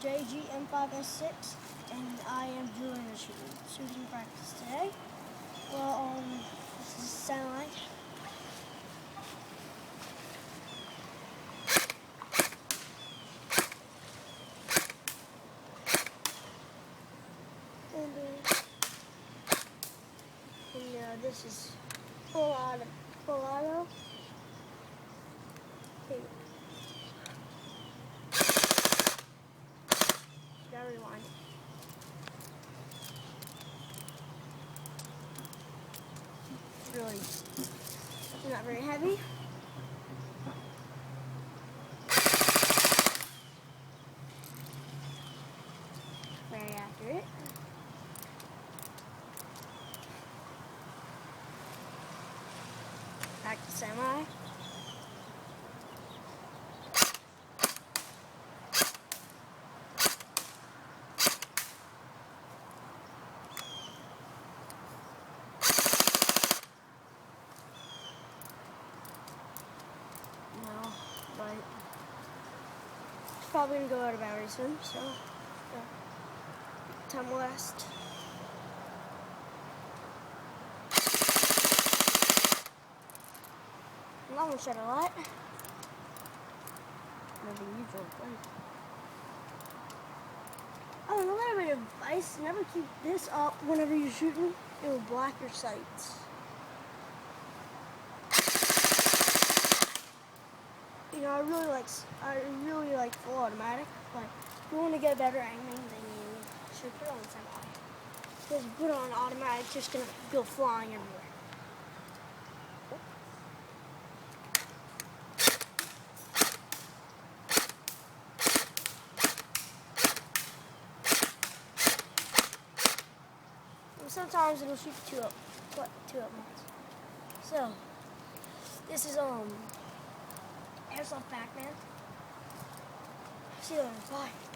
JG M5-S6, and I am doing a shooting practice today. Well, this is sound like. And this is full auto. Okay. Gotta rewind. Really, it's not very heavy. Very accurate. Back to semi. No, but it's probably gonna go out of battery soon, so yeah. Time will last. I'm not gonna shut a lot. Never usual place. Oh, and a little bit of advice: never keep this up whenever you're shooting. It will block your sights. You know, I really like full automatic, but if you want to get better aiming, then you should put on semi. Because if you put on automatic, it's just gonna go flying everywhere. And sometimes it'll shoot two at once. So this is Airsoft Pac-Man. See you later. Bye.